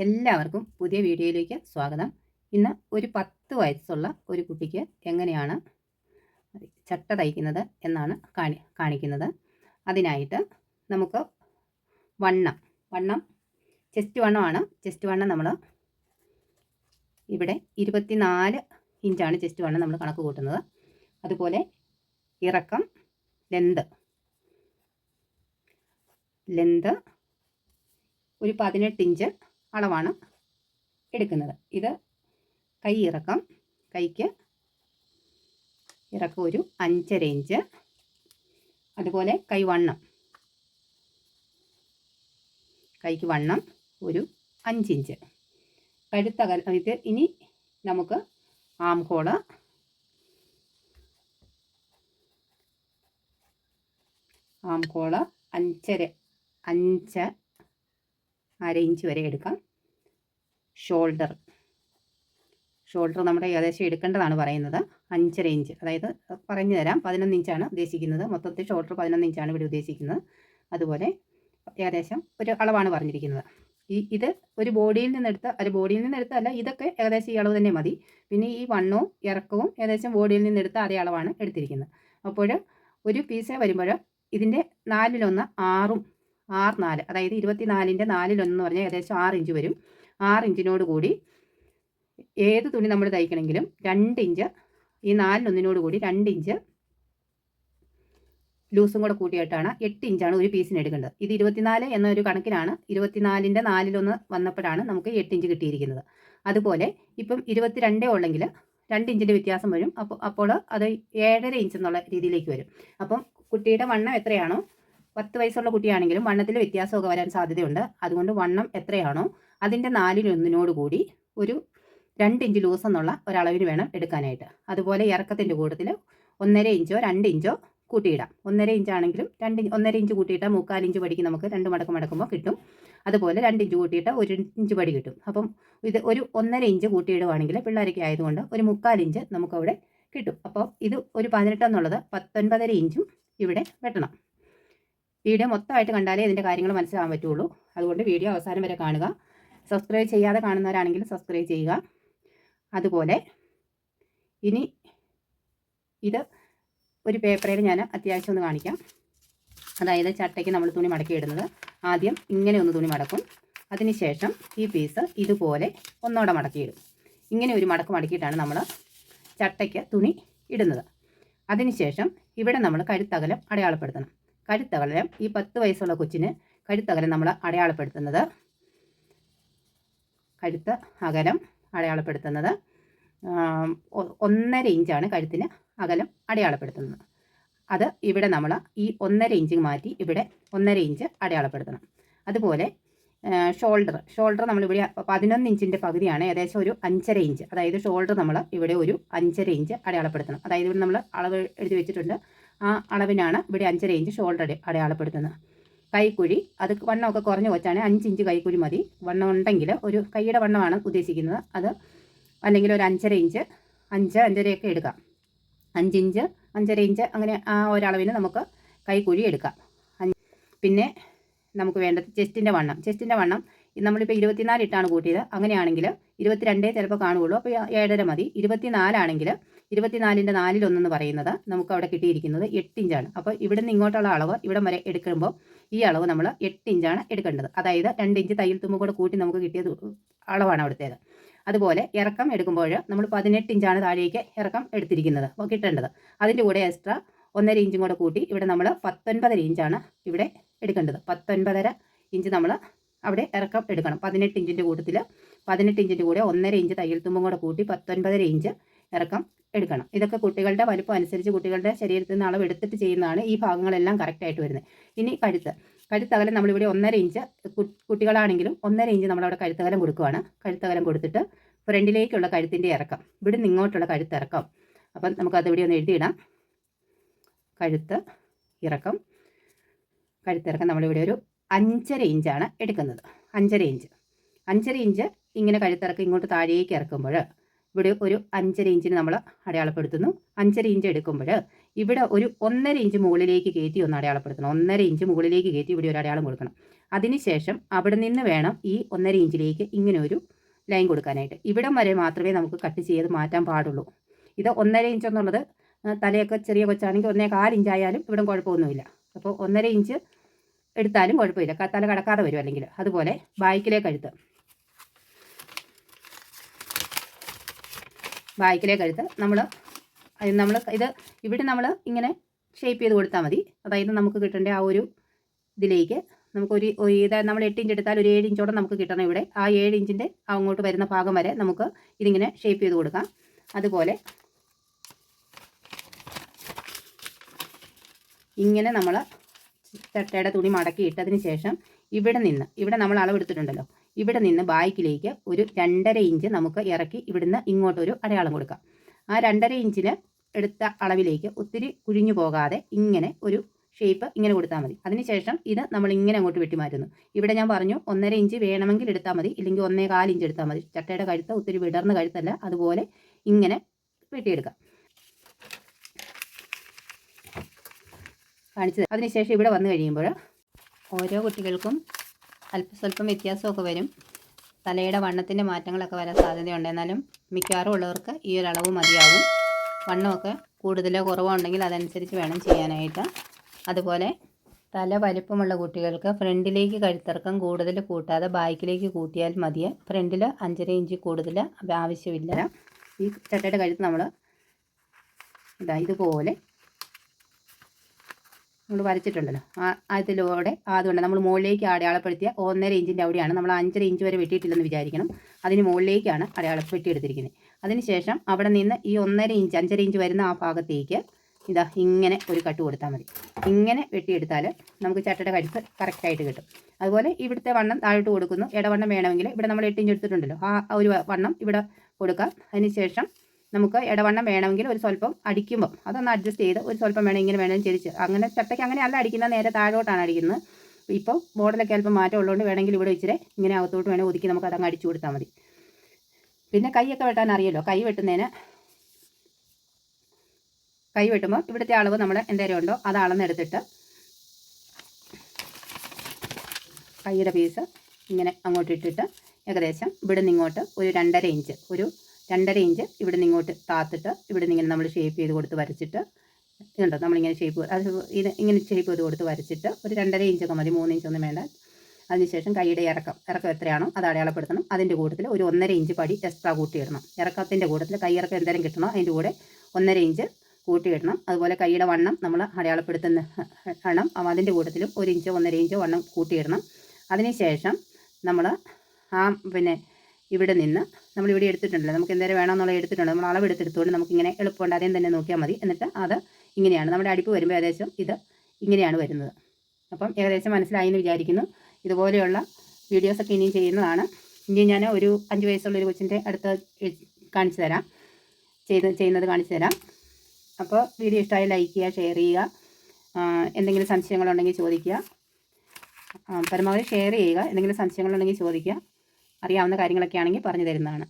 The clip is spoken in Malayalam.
എല്ലാവർക്കും പുതിയ വീഡിയോയിലേക്ക് സ്വാഗതം. ഇന്ന് ഒരു 10 വയസ്സുള്ള ഒരു കുട്ടിക്ക് എങ്ങനെയാണ് ചട്ട തയ്ക്കുന്നത് എന്നാണ് കാണിക്കുന്നത്. അതിനായിട്ട് നമുക്ക് വണ്ണം ചെസ്റ്റ് വണ്ണമാണ്. ചെസ്റ്റ് വണ്ണം നമ്മൾ ഇവിടെ 24 ഇഞ്ചാണ് ചെസ്റ്റ് വണ്ണം നമ്മൾ കണക്ക് കൂട്ടുന്നത്. അതുപോലെ ഇറക്കം ലെന്ത് ഒരു 18 ഇഞ്ച് അളവാണ് എടുക്കുന്നത്. ഇത് കൈ ഇറക്കം, കൈക്ക് ഇറക്കം ഒരു 5.5 ഇഞ്ച്. അതുപോലെ കൈക്ക് വണ്ണം ഒരു 5 ഇഞ്ച്. കഴുത്തകലം ഇത്. ഇനി നമുക്ക് ആം ഹോള് അര ഇഞ്ച് വരെ എടുക്കാം. ഷോൾഡർ നമ്മുടെ ഏകദേശം എടുക്കേണ്ടതാണ് പറയുന്നത് 5.5 ഇഞ്ച്. അതായത് പറഞ്ഞു തരാം, 11 ഇഞ്ചാണ് ഉദ്ദേശിക്കുന്നത്. മൊത്തത്തിൽ ഷോൾഡർ 11 ഇഞ്ചാണ് ഇവിടെ ഉദ്ദേശിക്കുന്നത്. അതുപോലെ ഏകദേശം ഒരു അളവാണ് പറഞ്ഞിരിക്കുന്നത്. ഇത് ഒരു ബോഡിയിൽ നിന്നെടുത്തല്ല, ഇതൊക്കെ ഏകദേശം ഈ അളവ് തന്നെ മതി. പിന്നെ ഈ വണ്ണവും ഇറക്കവും ഏകദേശം ബോഡിയിൽ നിന്നെടുത്ത അതേ അളവാണ് എടുത്തിരിക്കുന്നത്. അപ്പോൾ ഒരു പീസ് വരുമ്പോൾ ഇതിൻ്റെ 4/1 6/4, അതായത് 24ൻ്റെ 4/1 എന്ന് പറഞ്ഞാൽ ഏകദേശം 6 ഇഞ്ച് വരും. 6 ഇഞ്ചിനോട് കൂടി ഏത് തുണി നമ്മൾ തയ്ക്കണമെങ്കിലും 2 ഇഞ്ച്, ഈ 4/1 കൂടി 2 ഇഞ്ച് ലൂസും കൂടെ കൂട്ടിയിട്ടാണ് 8 ഇഞ്ചാണ് ഒരു പീസിന് എടുക്കേണ്ടത്. ഇത് 24 എന്നൊരു കണക്കിനാണ്. 24ൻ്റെ 4/1 വന്നപ്പോഴാണ് നമുക്ക് 8 ഇഞ്ച് കിട്ടിയിരിക്കുന്നത്. അതുപോലെ ഇപ്പം 22 ഉള്ളെങ്കിൽ 2 ഇഞ്ചിൻ്റെ വ്യത്യാസം വരും. അപ്പോൾ അത് 7.5 ഇഞ്ച് എന്നുള്ള രീതിയിലേക്ക് വരും. അപ്പം കുട്ടിയുടെ വണ്ണം എത്രയാണോ, 10 വയസ്സുള്ള കുട്ടിയാണെങ്കിലും വണ്ണത്തിൽ വ്യത്യാസമൊക്കെ വരാൻ സാധ്യതയുണ്ട്. അതുകൊണ്ട് വണ്ണം എത്രയാണോ അതിൻ്റെ 4/1 കൂടി ഒരു 2 ഇഞ്ച് ലൂസ് എന്നുള്ള ഒരളവിന് വേണം എടുക്കാനായിട്ട്. അതുപോലെ ഇറക്കത്തിൻ്റെ കൂട്ടത്തിൽ 1.5 ഇഞ്ചോ 2 ഇഞ്ചോ കൂട്ടിയിടാം. 1.5 ഇഞ്ചാണെങ്കിലും 1.5 ഇഞ്ച് കൂട്ടിയിട്ടാൽ 3/4 ഇഞ്ച് പടിക്ക് നമുക്ക് 2 മടക്ക് മടക്കുമ്പോൾ കിട്ടും. അതുപോലെ 2 ഇഞ്ച് കൂട്ടിയിട്ട് 1 ഇഞ്ച് പടി കിട്ടും. അപ്പം ഇത് ഒരു 1.5 ഇഞ്ച് കൂട്ടിയിടുവാണെങ്കിൽ പിള്ളേരൊക്കെ ആയതുകൊണ്ട് ഒരു 3/4 ഇഞ്ച് നമുക്കവിടെ കിട്ടും. അപ്പോൾ ഇത് ഒരു 18 എന്നുള്ളത് 19.5 ഇഞ്ചും ഇവിടെ വെട്ടണം. വീഡിയോ മൊത്തമായിട്ട് കണ്ടാലേ ഇതിൻ്റെ കാര്യങ്ങൾ മനസ്സിലാകാൻ പറ്റുള്ളൂ. അതുകൊണ്ട് വീഡിയോ അവസാനം വരെ കാണുക. സബ്സ്ക്രൈബ് ചെയ്യാതെ കാണുന്നവരാണെങ്കിൽ സബ്സ്ക്രൈബ് ചെയ്യുക. അതുപോലെ ഇനി ഇത് ഒരു പേപ്പറിൽ ഞാൻ അത്യാവശ്യം ഒന്ന് കാണിക്കാം. അതായത് ചട്ടയ്ക്ക് നമ്മൾ തുണി മടക്കി ഇടുന്നത് ആദ്യം ഇങ്ങനെ ഒന്ന് തുണി മടക്കും. അതിനുശേഷം ഈ പീസ് ഇതുപോലെ ഒന്നോടെ മടക്കിയിടും. ഇങ്ങനെ ഒരു മടക്കിയിട്ടാണ് നമ്മൾ ചട്ടയ്ക്ക് തുണി ഇടുന്നത്. അതിനുശേഷം ഇവിടെ നമ്മൾ കഴുത്തകലം അടയാളപ്പെടുത്തണം. കഴുത്തകലം ഈ 10 വയസ്സുള്ള കൊച്ചിന് കഴുത്തകലം നമ്മൾ അടയാളപ്പെടുത്തുന്നത് 1.5 ഇഞ്ചാണ് കഴുത്തിന് അകലം അടയാളപ്പെടുത്തുന്നത്. അത് ഇവിടെ നമ്മൾ ഈ 1.5 ഇഞ്ച് മാറ്റി ഇവിടെ 1.5 ഇഞ്ച് അടയാളപ്പെടുത്തണം. അതുപോലെ ഷോൾഡർ നമ്മളിവിടെ 11 ഇഞ്ചിൻ്റെ പകുതിയാണ്, ഏകദേശം ഒരു 5.5 ഇഞ്ച്. അതായത് ഷോൾഡർ നമ്മൾ ഇവിടെ ഒരു 5.5 ഇഞ്ച് അടയാളപ്പെടുത്തണം. അതായത് ഇവിടെ നമ്മൾ അളവ് എഴുതി വെച്ചിട്ടുണ്ട്. ആ അളവിനാണ് ഇവിടെ 5.5 ഇഞ്ച് ഷോൾഡർ അടയാളപ്പെടുത്തുന്നത്. കൈക്കുഴി അത് വണ്ണമൊക്കെ കുറഞ്ഞ് വെച്ചാണ് 5 ഇഞ്ച് കൈക്കുഴി മതി. വണ്ണം ഉണ്ടെങ്കിൽ ഒരു കൈയുടെ വണ്ണമാണ് ഉദ്ദേശിക്കുന്നത്. അത് അല്ലെങ്കിൽ ഒരു 5.5 ഇഞ്ച് 5.5 എടുക്കാം. 5 ഇഞ്ച് 5.5 ഇഞ്ച് അങ്ങനെ ആ ഒരളവിന് നമുക്ക് കൈക്കുഴി എടുക്കാം. പിന്നെ നമുക്ക് വേണ്ടത് ചെസ്റ്റിൻ്റെ വണ്ണം നമ്മളിപ്പോൾ 24 ഇട്ടാണ് കൂട്ടിയത്. അങ്ങനെയാണെങ്കിൽ 22 ചിലപ്പോൾ കാണുകയുള്ളൂ. അപ്പോൾ 7.5 മതി. 24 ആണെങ്കിൽ 24ൻ്റെ 4/1 എന്ന് പറയുന്നത് നമുക്ക് അവിടെ കിട്ടിയിരിക്കുന്നത് 8 ഇഞ്ചാണ്. അപ്പോൾ ഇവിടെ നിന്ന് ഇങ്ങോട്ടുള്ള അളവ് ഇവിടെ വരെ എടുക്കുമ്പോൾ ഈ അളവ് നമ്മൾ 8 ഇഞ്ചാണ് എടുക്കേണ്ടത്. അതായത് 2 ഇഞ്ച് തയ്യൽ തുമ്പ് കൂടെ കൂട്ടി നമുക്ക് കിട്ടിയത് അളവാണ് അവിടുത്തേത്. അതുപോലെ ഇറക്കം എടുക്കുമ്പോൾ നമ്മൾ 18 ഇഞ്ചാണ് താഴേക്ക് ഇറക്കം എടുത്തിരിക്കുന്നത് കിട്ടേണ്ടത്. അതിൻ്റെ കൂടെ എക്സ്ട്രാ 1.5 ഇഞ്ചും കൂടെ കൂട്ടി ഇവിടെ നമ്മൾ 19.5 ഇഞ്ചാണ് ഇവിടെ എടുക്കേണ്ടത്. 19.5 ഇഞ്ച് നമ്മൾ അവിടെ ഇറക്കം എടുക്കണം. 18 ഇഞ്ചിൻ്റെ കൂട്ടത്തിൽ 18 ഇഞ്ചിൻ്റെ കൂടെ 1.5 ഇഞ്ച് തയ്യൽ തുമ്പും കൂടെ കൂട്ടി 19.5 ഇഞ്ച് ഇറക്കം എടുക്കണം. ഇതൊക്കെ കുട്ടികളുടെ വലുപ്പം അനുസരിച്ച് കുട്ടികളുടെ ശരീരത്തിൽ നിന്ന് അളവ് എടുത്തിട്ട് ചെയ്യുന്നതാണ്. ഈ ഭാഗങ്ങളെല്ലാം കറക്റ്റായിട്ട് വരുന്നത്. ഇനി കഴുത്തകലം നമ്മളിവിടെ 1.5 ഇഞ്ച് കുട്ടികളാണെങ്കിലും 1.5 ഇഞ്ച് നമ്മളവിടെ കഴുത്തകലം കൊടുക്കുകയാണ്. കഴുത്തകലം കൊടുത്തിട്ട് ഫ്രണ്ടിലേക്കുള്ള കഴുത്തിൻ്റെ ഇറക്കം, ഇവിടെ നിന്ന് ഇങ്ങോട്ടുള്ള കഴുത്തിറക്കം. അപ്പം നമുക്കത് ഇവിടെ ഒന്ന് എഴുതിയിടാം. കഴുത്തിറക്കം നമ്മളിവിടെ ഒരു 5.5 ഇഞ്ചാണ് എടുക്കുന്നത്. 5.5 ഇഞ്ച് ഇങ്ങനെ കഴുത്തിറക്കം ഇങ്ങോട്ട് താഴേക്ക് ഇറക്കുമ്പോൾ ഇവിടെ ഒരു 5.5 ഇഞ്ചിന് നമ്മൾ അടയാളപ്പെടുത്തുന്നു. 5.5 ഇഞ്ച് എടുക്കുമ്പോൾ ഇവിടെ ഒരു 1.5 ഇഞ്ച് മുകളിലേക്ക് കയറ്റി ഒന്ന് അടയാളപ്പെടുത്തണം. 1.5 ഇഞ്ച് മുകളിലേക്ക് കയറ്റി ഇവിടെ ഒരു അടയാളം കൊടുക്കണം. അതിനുശേഷം അവിടെ നിന്ന് വേണം ഈ 1.5 ഇഞ്ചിലേക്ക് ഇങ്ങനെ ഒരു ലൈൻ കൊടുക്കാനായിട്ട്. ഇവിടം വരെ മാത്രമേ നമുക്ക് കട്ട് ചെയ്ത് മാറ്റാൻ പാടുള്ളൂ. ഇത് 1.5 ഇഞ്ച് എന്നുള്ളത് തലയൊക്കെ ചെറിയ കൊച്ചാണെങ്കിൽ 1.25 ഇഞ്ചായാലും ഇവിടം കുഴപ്പമൊന്നുമില്ല. അപ്പോൾ 1.5 ഇഞ്ച് എടുത്താലും കുഴപ്പമില്ല, തല കടക്കാതെ വരും അല്ലെങ്കിൽ. അതുപോലെ ബാക്കിലെ കഴുത്ത് നമ്മൾ ഇത് ഇവിടെ നമ്മൾ ഇങ്ങനെ ഷേപ്പ് ചെയ്ത് കൊടുത്താൽ മതി. അതായത് നമുക്ക് കിട്ടേണ്ട ആ ഒരു ഇതിലേക്ക് നമുക്കൊരു നമ്മൾ 8 ഇഞ്ച് എടുത്താൽ ഒരു 7 ഇഞ്ചോടെ നമുക്ക് കിട്ടണം. ഇവിടെ ആ 7 ഇഞ്ചിൻ്റെ അങ്ങോട്ട് വരുന്ന ഭാഗം വരെ നമുക്ക് ഇതിങ്ങനെ ഷേപ്പ് ചെയ്ത് കൊടുക്കാം. അതുപോലെ ഇങ്ങനെ നമ്മൾ ചട്ടയുടെ തുണി മടക്കി ഇട്ടതിന് ശേഷം ഇവിടെ നമ്മൾ അളവെടുത്തിട്ടുണ്ടല്ലോ, ഇവിടെ നിന്ന് ബാക്കിലേക്ക് ഒരു 2.5 ഇഞ്ച് നമുക്ക് ഇറക്കി ഇവിടുന്ന് ഇങ്ങോട്ടൊരു അടയാളം കൊടുക്കാം. ആ 2.5 ഇഞ്ചിന് എടുത്ത അളവിലേക്ക് ഒത്തിരി കുഴിഞ്ഞു പോകാതെ ഇങ്ങനെ ഒരു ഷേപ്പ് ഇങ്ങനെ കൊടുത്താൽ മതി. അതിനുശേഷം ഇത് നമ്മൾ ഇങ്ങനെ അങ്ങോട്ട് വെട്ടി മാറ്റുന്നു. ഇവിടെ ഞാൻ പറഞ്ഞു 1.5 ഇഞ്ച് വേണമെങ്കിൽ എടുത്താൽ മതി, ഇല്ലെങ്കിൽ 1.25 ഇഞ്ച് എടുത്താൽ മതി. ചട്ടയുടെ കഴുത്ത് ഒത്തിരി വിടർന്ന കഴുത്തല്ല, അതുപോലെ ഇങ്ങനെ വെട്ടിയെടുക്കാം. കാണിച്ചത്. അതിനുശേഷം ഇവിടെ വന്നു കഴിയുമ്പോൾ ഓരോ കുട്ടികൾക്കും അല്പസ്വല്പം വ്യത്യാസമൊക്കെ വരും. തലയുടെ വണ്ണത്തിൻ്റെ മാറ്റങ്ങളൊക്കെ വരാൻ സാധ്യതയുണ്ട്. എന്നാലും മിക്കവാറും ഉള്ളവർക്ക് ഈ ഒരു അളവ് മതിയാവും. വണ്ണമൊക്കെ കൂടുതലോ കുറവോ ഉണ്ടെങ്കിൽ അതനുസരിച്ച് വേണം ചെയ്യാനായിട്ട്. അതുപോലെ തല വലിപ്പമുള്ള കുട്ടികൾക്ക് ഫ്രണ്ടിലേക്ക് കഴുത്തിറക്കം കൂടുതൽ കൂട്ടാതെ ബാക്കിലേക്ക് കൂട്ടിയാൽ മതിയെ. ഫ്രണ്ടിൽ 5.5 ഇഞ്ച് കൂടുതൽ ആവശ്യമില്ല. ഈ ചട്ടയുടെ കഴുത്ത് നമ്മൾ ഇതുപോലെ നമ്മൾ വരച്ചിട്ടുണ്ടല്ലോ, അതിലൂടെ അതുകൊണ്ട് നമ്മൾ മുകളിലേക്ക് അടയാളപ്പെടുത്തിയ 1.5 ഇഞ്ചിൻ്റെ അവിടെയാണ് നമ്മൾ 5.5 ഇഞ്ച് വരെ വെട്ടിയിട്ടില്ലെന്ന് വിചാരിക്കണം. അതിന് മുകളിലേക്കാണ് വെട്ടിയെടുത്തിരിക്കുന്നത്. അതിനുശേഷം അവിടെ നിന്ന് ഈ 1.5 ഇഞ്ച് 5.5 ഇഞ്ച് വരുന്ന ആ ഭാഗത്തേക്ക് ഇങ്ങനെ ഒരു കട്ട് കൊടുത്താൽ മതി. ഇങ്ങനെ വെട്ടിയെടുത്താൽ നമുക്ക് ചട്ടയുടെ കഴുത്ത് കറക്റ്റായിട്ട് കിട്ടും. അതുപോലെ ഇവിടുത്തെ വണ്ണം താഴോട്ട് കൊടുക്കുന്നു. ഇടവണ്ണം വേണമെങ്കിൽ ഇവിടെ നമ്മൾ 8 ഇഞ്ച് എടുത്തിട്ടുണ്ടല്ലോ, ആ ഒരു വണ്ണം ഇവിടെ കൊടുക്കാം. അതിനുശേഷം നമുക്ക് ഇടവണ്ണം വേണമെങ്കിൽ ഒരു സ്വല്പം അടിക്കുമ്പോൾ അതൊന്ന് അഡ്ജസ്റ്റ് ചെയ്ത് ഒരു സ്വല്പം വേണം ഇങ്ങനെ വേണമെങ്കിൽ തിരിച്ച്. അങ്ങനെ ചട്ടയ്ക്ക് അങ്ങനെയല്ല അടിക്കുന്നത്, നേരെ താഴോട്ടാണ് അടിക്കുന്നത്. ഇപ്പോൾ മോഡലൊക്കെ അല്പം മാറ്റം ഉള്ളതുകൊണ്ട് വേണമെങ്കിൽ ഇവിടെ ഇച്ചിരി ഇങ്ങനെ അകത്തോട്ട് വേണമെങ്കിൽ ഒതുക്കി നമുക്ക് അതങ്ങ് അടിച്ചു കൊടുത്താൽ മതി. പിന്നെ കൈയൊക്കെ വെട്ടാൻ അറിയാമല്ലോ. കൈ വെട്ടുമ്പോൾ ഇവിടുത്തെ അളവ് നമ്മൾ എന്തേലും ഉണ്ടോ അത് അളന്നെടുത്തിട്ട് കൈയുടെ പീസ് ഇങ്ങനെ അങ്ങോട്ട് ഇട്ടിട്ട് ഏകദേശം ഇവിടെ നിന്ന് ഇങ്ങോട്ട് ഒരു 2.5 ഇഞ്ച് ഇവിടെ നിന്ന് ഇങ്ങോട്ട് താത്തിട്ട് ഇവിടെ നിന്ന് ഇങ്ങനെ നമ്മൾ ഷേപ്പ് ചെയ്ത് കൊടുത്ത് വരച്ചിട്ട് ഇതുണ്ടോ നമ്മളിങ്ങനെ ഇങ്ങനെ ഷേപ്പ് ചെയ്ത് കൊടുത്ത് വരച്ചിട്ട് ഒരു 2.5 ഇഞ്ചൊക്കെ മതി, 3 ഇഞ്ചൊന്നും വേണ്ട. അതിനുശേഷം കൈയുടെ ഇറക്കം എത്രയാണോ അത് അടയാളപ്പെടുത്തണം. അതിൻ്റെ കൂട്ടത്തിൽ ഒരു 1.5 ഇഞ്ച് പടി എക്സ്ട്രാ കൂട്ടിയിടണം. ഇറക്കത്തിൻ്റെ കൂട്ടത്തിൽ കൈയിറക്കം എന്തെങ്കിലും കിട്ടണോ അതിൻ്റെ കൂടെ 1.5 ഇഞ്ച് കൂട്ടിയിടണം. അതുപോലെ കൈയുടെ വണ്ണം നമ്മൾ അടയാളപ്പെടുത്തുന്ന വണ്ണം അതിൻ്റെ കൂട്ടത്തിലും 1 ഇഞ്ചോ 1.5 ഇഞ്ചോ വണ്ണം കൂട്ടിയിടണം. അതിനുശേഷം നമ്മൾ ഇവിടെ നിന്ന് നമ്മളിവിടെ എടുത്തിട്ടുണ്ടല്ലോ, നമുക്ക് എന്തെങ്കിലും വേണമെന്നുള്ള എടുത്തിട്ടുണ്ട്, നമ്മൾ അളവെടുത്തെടുത്തുകൊണ്ട് നമുക്കിങ്ങനെ എളുപ്പമുണ്ട്. അതേം തന്നെ നോക്കിയാൽ മതി. എന്നിട്ട് അത് ഇങ്ങനെയാണ് നമ്മുടെ അടിപ്പ് വരുമ്പോൾ ഏകദേശം ഇത് ഇങ്ങനെയാണ് വരുന്നത്. അപ്പം ഏകദേശം മനസ്സിലായി എന്ന് വിചാരിക്കുന്നു. ഇതുപോലെയുള്ള വീഡിയോസൊക്കെ ഇനിയും ചെയ്യുന്നതാണ്. ഇനി ഞാൻ ഒരു 5 വയസ്സുള്ളൊരു കൊച്ചിൻ്റെ അടുത്ത് കാണിച്ചു തരാം, ചെയ്യുന്നത് കാണിച്ചു തരാം. അപ്പോൾ വീഡിയോ ഇഷ്ടമായി ലൈക്ക് ചെയ്യുക, ഷെയർ ചെയ്യുക. എന്തെങ്കിലും സംശയങ്ങളുണ്ടെങ്കിൽ ചോദിക്കുക. പരമാവധി ഷെയർ ചെയ്യുക. എന്തെങ്കിലും സംശയങ്ങളുണ്ടെങ്കിൽ ചോദിക്കുക. അറിയാവുന്ന കാര്യങ്ങളൊക്കെ ആണെങ്കിൽ പറഞ്ഞു തരുന്നതാണ്.